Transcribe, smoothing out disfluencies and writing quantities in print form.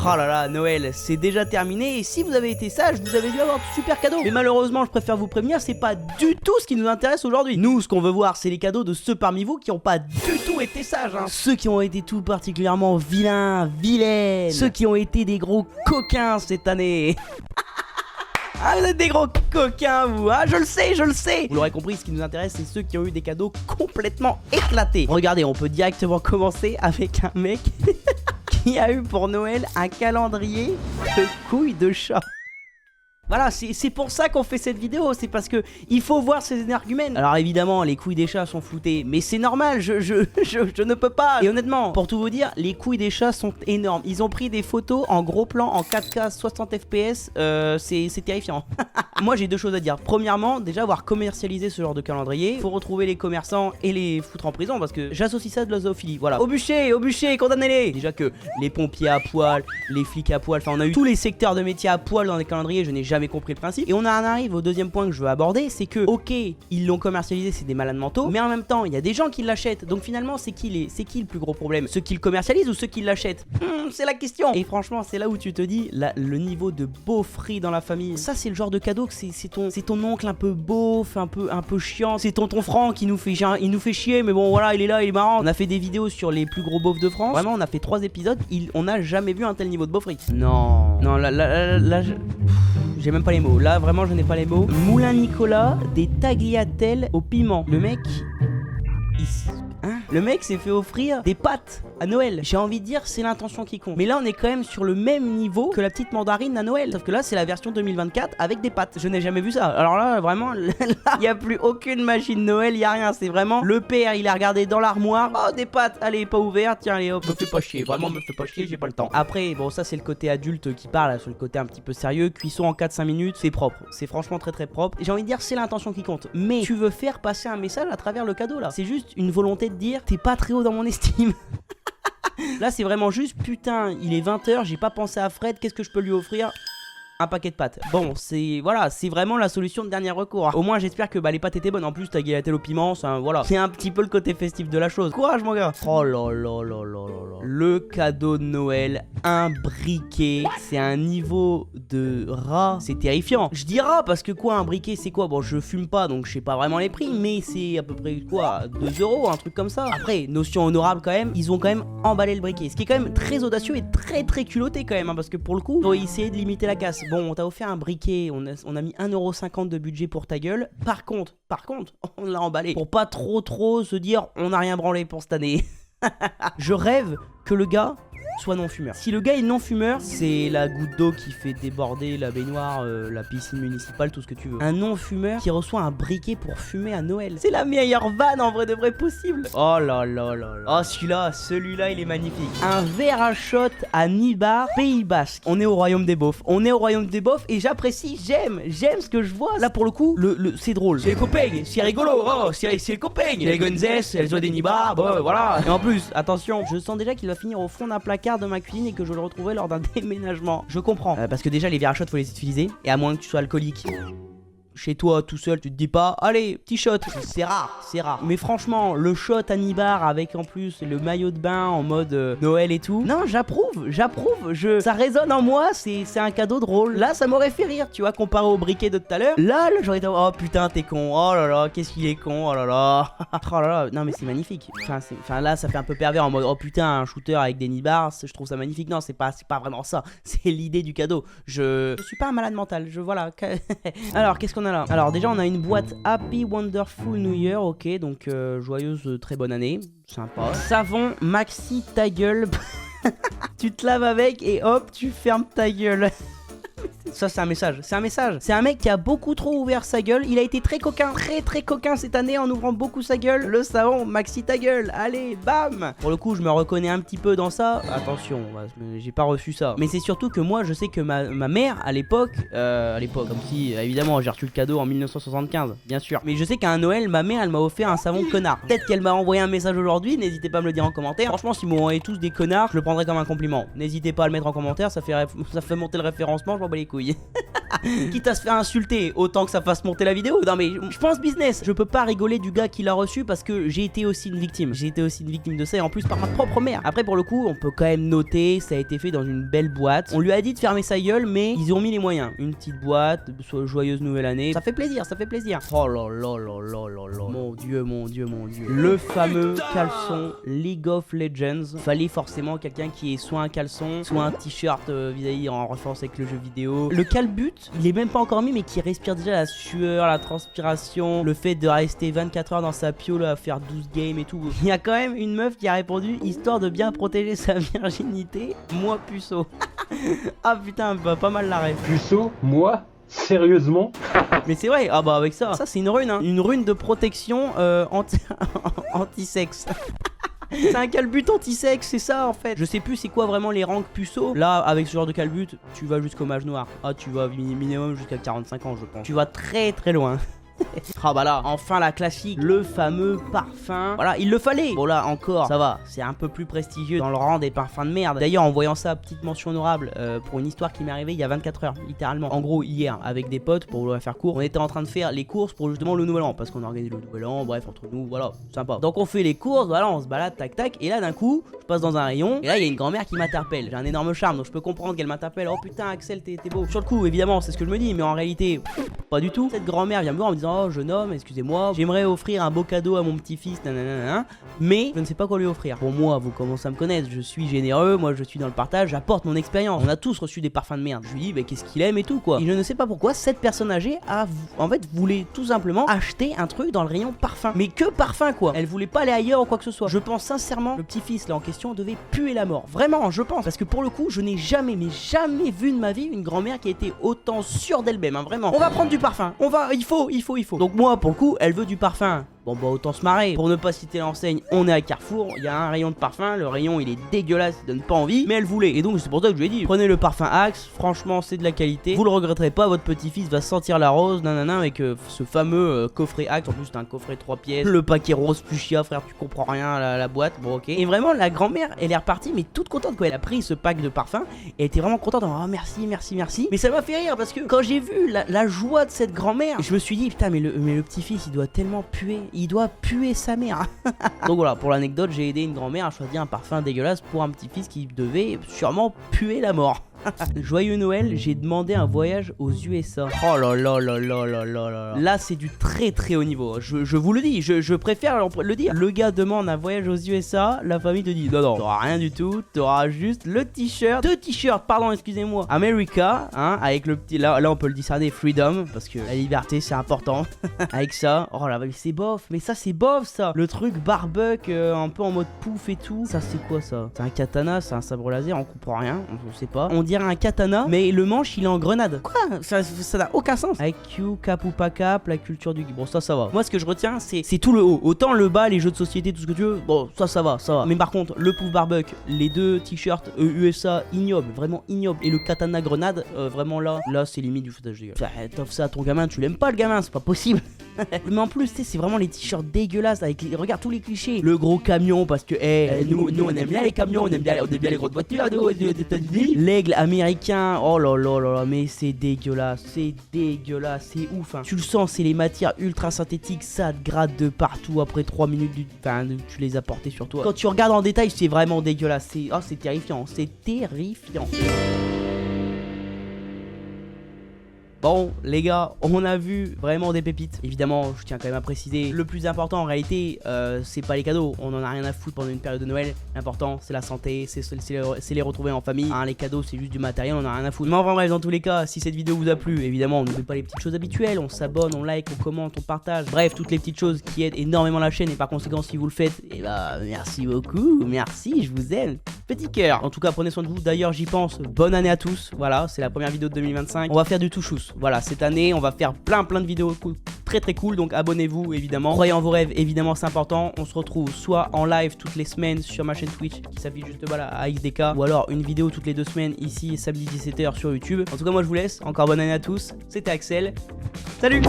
Oh là là, Noël, c'est déjà terminé et si vous avez été sage, vous avez dû avoir de super cadeaux. Mais malheureusement, je préfère vous prévenir, c'est pas du tout ce qui nous intéresse aujourd'hui. Nous, ce qu'on veut voir, c'est les cadeaux de ceux parmi vous qui ont pas du tout été sages, hein. Ceux qui ont été tout particulièrement vilains, vilaines. Ceux qui ont été des gros coquins cette année. Ah, vous êtes des gros coquins, vous, ah, je le sais, je le sais. Vous l'aurez compris, ce qui nous intéresse, c'est ceux qui ont eu des cadeaux complètement éclatés. Regardez, on peut directement commencer avec un mec qui a eu pour Noël un calendrier de couilles de chat. Voilà, c'est pour ça qu'on fait cette vidéo, c'est parce que il faut voir ces énergumènes. Alors évidemment, les couilles des chats sont floutées, mais c'est normal, je ne peux pas. Et honnêtement, pour tout vous dire, les couilles des chats sont énormes. Ils ont pris des photos en gros plan, en 4K 60 FPS, c'est terrifiant. Moi j'ai deux choses à dire. Premièrement, déjà avoir commercialisé ce genre de calendrier, faut retrouver les commerçants et les foutre en prison parce que j'associe ça de la zoophilie. Voilà, au bûcher, condamnez-les. Déjà que les pompiers à poil, les flics à poil, enfin on a eu tous les secteurs de métiers à poil dans les calendriers, je n'ai jamais compris le principe. Et on en arrive au deuxième point que je veux aborder, c'est que ok, ils l'ont commercialisé, c'est des malades mentaux, mais en même temps il y a des gens qui l'achètent. Donc finalement c'est qui le plus gros problème? Ceux qui le commercialisent ou ceux qui l'achètent? C'est la question. Et franchement c'est là où tu te dis le niveau de beaufrie dans la famille. Ça c'est le genre de cadeau que c'est ton oncle un peu beauf, un peu chiant. C'est tonton Franck qui nous fait chier, mais bon voilà, il est là, il est marrant. On a fait des vidéos sur les plus gros beaufs de France. Vraiment on a fait 3 épisodes, on n'a jamais vu un tel niveau de beaufrie. Non, là j'ai même pas les mots. Là, vraiment, je n'ai pas les mots. Moulin Nicolas, des tagliatelles au piment. Le mec... Le mec s'est fait offrir des pâtes à Noël. J'ai envie de dire, c'est l'intention qui compte. Mais là, on est quand même sur le même niveau que la petite mandarine à Noël. Sauf que là, c'est la version 2024 avec des pâtes. Je n'ai jamais vu ça. Alors là, vraiment, il n'y a plus aucune magie de Noël, il n'y a rien. C'est vraiment le père, il a regardé dans l'armoire. Oh, des pâtes, allez, pas ouvert. Tiens, allez, hop, me fais pas chier. Vraiment, me fais pas chier, j'ai pas le temps. Après, bon, ça, c'est le côté adulte qui parle, sur le côté un petit peu sérieux. Cuisson en 4-5 minutes, c'est propre. C'est franchement très très propre. J'ai envie de dire, c'est l'intention qui compte. Mais tu veux faire passer un message à travers le cadeau là. C'est juste une volonté de dire, t'es pas très haut dans mon estime. Là c'est vraiment juste putain, il est 20 h, j'ai pas pensé à Fred, qu'est-ce que je peux lui offrir? Un paquet de pâtes. Bon, c'est voilà, c'est vraiment la solution de dernier recours. Au moins, j'espère que les pâtes étaient bonnes. En plus, t'as tagliatelle au piment, ça, voilà. C'est un petit peu le côté festif de la chose. Courage, mon gars. Oh là là là là là là. Le cadeau de Noël, un briquet. C'est un niveau de rat. C'est terrifiant. Je dis rat parce que quoi, un briquet, c'est quoi? Bon, je fume pas, donc je sais pas vraiment les prix, mais c'est à peu près quoi, 2 €, un truc comme ça. Après, notion honorable quand même, ils ont quand même emballé le briquet. Ce qui est quand même très audacieux et très très culotté quand même, hein, parce que pour le coup, ils ont essayé de limiter la casse. Bon, on t'a offert un briquet, on a mis 1,50 € de budget pour ta gueule. Par contre, on l'a emballé pour pas trop se dire on n'a rien branlé pour cette année. Je rêve que le gars soit non-fumeur. Si le gars est non-fumeur, c'est la goutte d'eau qui fait déborder la baignoire, la piscine municipale, tout ce que tu veux. Un non-fumeur qui reçoit un briquet pour fumer à Noël. C'est la meilleure vanne en vrai de vrai possible. Oh là là là là. Oh celui-là il est magnifique. Un verre à shot à Nibar, Pays Basque. On est au royaume des beaufs. On est au royaume des beaufs et j'apprécie, j'aime ce que je vois. Là pour le coup, c'est drôle. C'est les copains, c'est rigolo. Oh, c'est les copains. Les gonzesses, elles ont des Nibar, bon voilà. Et en plus, attention, je sens déjà qu'il va finir au fond d'un placard de ma cuisine et que je le retrouverai lors d'un déménagement. Je comprends. Parce que déjà les verres à shot faut les utiliser. Et à moins que tu sois alcoolique, chez toi tout seul, tu te dis pas allez, petit shot. C'est rare. Mais franchement, le shot à Nibar avec en plus le maillot de bain en mode Noël et tout. Non, j'approuve. Ça résonne en moi, c'est un cadeau drôle. Là, ça m'aurait fait rire, tu vois, comparé au briquet de tout à l'heure. Là, j'aurais été oh putain, t'es con. Oh là là, qu'est-ce qu'il est con. Oh là là. Oh là là. Non mais c'est magnifique. Enfin là, ça fait un peu pervers en mode oh putain, un shooter avec des Nibars, je trouve ça magnifique. Non, c'est pas vraiment ça. C'est l'idée du cadeau. Je suis pas un malade mental. Voilà. Alors, qu'est-ce qu'on a là? Alors déjà on a une boîte Happy Wonderful New Year, ok, donc joyeuse très bonne année, sympa. Savon Maxi ta gueule. Tu te laves avec et hop tu fermes ta gueule. Ça c'est un message, c'est un mec qui a beaucoup trop ouvert sa gueule. Il a été très coquin, très coquin cette année en ouvrant beaucoup sa gueule. Le savon Maxi ta gueule, allez bam. Pour le coup je me reconnais un petit peu dans ça. Attention, j'ai pas reçu ça. Mais c'est surtout que moi je sais que ma mère à l'époque, comme si évidemment j'ai reçu le cadeau en 1975 bien sûr. Mais je sais qu'à un Noël ma mère elle m'a offert un savon connard. Peut-être qu'elle m'a envoyé un message aujourd'hui, n'hésitez pas à me le dire en commentaire. Franchement si vous m'envoyez tous des connards, je le prendrai comme un compliment. N'hésitez pas à le mettre en commentaire, ça fait monter le référencement, je m'en bats les couilles. Quitte à se faire insulter, autant que ça fasse monter la vidéo. Non mais je pense business. Je peux pas rigoler du gars qui l'a reçu parce que j'ai été aussi une victime. J'ai été aussi une victime de ça et en plus par ma propre mère. Après pour le coup, on peut quand même noter, ça a été fait dans une belle boîte. On lui a dit de fermer sa gueule, mais ils ont mis les moyens. Une petite boîte, soit joyeuse nouvelle année. Ça fait plaisir, ça fait plaisir. Oh là là là là là là. Mon dieu, mon dieu, mon dieu. Le fameux caleçon League of Legends. Fallait forcément quelqu'un qui ait soit un caleçon, soit un t-shirt vis-à-vis en référence avec le jeu vidéo. Le calbut, il est même pas encore mis, mais qui respire déjà la sueur, la transpiration, le fait de rester 24 heures dans sa piole à faire 12 games et tout. Il y a quand même une meuf qui a répondu, histoire de bien protéger sa virginité, moi puceau. Ah putain, bah, pas mal la rêve. Puceau, moi, sérieusement? Mais c'est vrai, ah bah avec ça c'est une rune, hein. Une rune de protection anti-sexe. C'est un calbut anti-sexe, c'est ça en fait. Je sais plus c'est quoi vraiment les rangs puceaux. Là, avec ce genre de calbut, tu vas jusqu'au mage noir. Ah, tu vas minimum jusqu'à 45 ans, je pense. Tu vas très très loin. Ah bah là, enfin la classique, le fameux parfum. Voilà, il le fallait. Bon là encore, ça va, c'est un peu plus prestigieux dans le rang des parfums de merde. D'ailleurs, en voyant ça, petite mention honorable pour une histoire qui m'est arrivée il y a 24 heures, littéralement. En gros, hier, avec des potes, pour le faire court, on était en train de faire les courses pour justement le nouvel an. Parce qu'on organise le nouvel an, bref, entre nous, voilà, sympa. Donc on fait les courses, voilà, on se balade, tac tac. Et là d'un coup, je passe dans un rayon. Et là, il y a une grand-mère qui m'interpelle. J'ai un énorme charme, donc je peux comprendre qu'elle m'interpelle. Oh putain, Axel, t'es beau. Sur le coup, évidemment, c'est ce que je me dis, mais en réalité, pas du tout. Cette grand-mère vient me voir en me disant, oh jeune homme, excusez-moi, j'aimerais offrir un beau cadeau à mon petit-fils, nanana, mais je ne sais pas quoi lui offrir. Pour moi, vous commencez à me connaître, je suis généreux, moi je suis dans le partage, j'apporte mon expérience. On a tous reçu des parfums de merde. Je lui dis, bah, qu'est-ce qu'il aime et tout quoi. Et je ne sais pas pourquoi cette personne âgée a, en fait, voulait tout simplement acheter un truc dans le rayon parfum. Mais que parfum quoi. Elle voulait pas aller ailleurs ou quoi que ce soit. Je pense sincèrement, le petit-fils là en question devait puer la mort. Vraiment, je pense. Parce que pour le coup, je n'ai jamais, mais jamais vu de ma vie une grand-mère qui a été autant sûre d'elle-même, hein, vraiment. On va prendre du parfum. Il faut. Donc moi, pour le coup, elle veut du parfum. Bon bah autant se marrer. Pour ne pas citer l'enseigne, on est à Carrefour, il y a un rayon de parfum, le rayon il est dégueulasse, il donne pas envie, mais elle voulait. Et donc c'est pour ça que je lui ai dit, prenez le parfum Axe, franchement c'est de la qualité, vous le regretterez pas, votre petit-fils va sentir la rose, nanana, avec ce fameux coffret Axe, en plus c'est un coffret 3 pièces, le paquet rose fuchsia, frère tu comprends rien à la boîte, bon ok. Et vraiment la grand-mère, elle est repartie mais toute contente quoi, elle a pris ce pack de parfum, et elle était vraiment contente, oh merci, mais ça m'a fait rire parce que quand j'ai vu la joie de cette grand-mère, je me suis dit putain mais le petit-fils il doit tellement puer. Il doit puer sa mère. Donc voilà, pour l'anecdote, j'ai aidé une grand-mère à choisir un parfum dégueulasse pour un petit-fils qui devait sûrement puer la mort. Joyeux Noël, j'ai demandé un voyage aux USA. Oh là là là là là là là. Là c'est du très très haut niveau. Je vous le dis, je préfère le dire. Le gars demande un voyage aux USA, la famille te dit non, t'auras rien du tout, t'auras juste le t-shirt. Deux t-shirts, pardon, excusez-moi. America, hein, avec le petit, là on peut le discerner, Freedom, parce que la liberté c'est important. Avec ça, oh là, mais c'est bof, mais ça c'est bof ça. Le truc barbecue, un peu en mode pouf et tout. Ça c'est quoi ça? C'est un katana, c'est un sabre laser, on comprend rien, on sait pas. On dirait un katana, mais le manche il est en grenade. Quoi? Ça n'a aucun sens. Avec Q, cap ou pas cap, la culture du... Bon ça va. Moi ce que je retiens c'est tout le haut. Autant le bas, les jeux de société, tout ce que tu veux, bon ça va. Mais par contre, le pouf barbecue, les deux t-shirts USA ignobles, vraiment ignobles, et le katana grenade, vraiment là c'est limite du foutage de gueule. T'offres ça à ton gamin, tu l'aimes pas le gamin, c'est pas possible. Mais en plus, tu sais, c'est vraiment les t-shirts dégueulasses avec regarde tous les clichés. Le gros camion parce que nous on aime bien les camions, on aime bien les grosses voitures des États-Unis. L'aigle américain, oh là là là là, mais c'est dégueulasse, c'est ouf hein. Tu le sens, c'est les matières ultra synthétiques, ça te gratte de partout après 3 minutes tu les as portés sur toi. Quand tu regardes en détail, c'est vraiment dégueulasse, c'est terrifiant, Bon les gars, on a vu vraiment des pépites. Évidemment, je tiens quand même à préciser, le plus important en réalité, c'est pas les cadeaux. On en a rien à foutre pendant une période de Noël. L'important c'est la santé, c'est les retrouver en famille, hein, les cadeaux c'est juste du matériel, on en a rien à foutre. Mais enfin bref, dans tous les cas, si cette vidéo vous a plu, évidemment on n'oublie pas les petites choses habituelles. On s'abonne, on like, on commente, on partage. Bref, toutes les petites choses qui aident énormément la chaîne. Et par conséquent, si vous le faites, et bah merci beaucoup, merci, je vous aime. Petit cœur. En tout cas, prenez soin de vous. D'ailleurs, j'y pense. Bonne année à tous. Voilà, c'est la première vidéo de 2025. On va faire du touchous. Voilà, cette année, on va faire plein de vidéos cool, très cool. Donc abonnez-vous évidemment. Croyez en vos rêves, évidemment, c'est important. On se retrouve soit en live toutes les semaines sur ma chaîne Twitch qui s'affiche juste là à XDK, ou alors une vidéo toutes les 2 semaines ici samedi 17h sur YouTube. En tout cas, moi je vous laisse. Encore bonne année à tous. C'était Axel. Salut.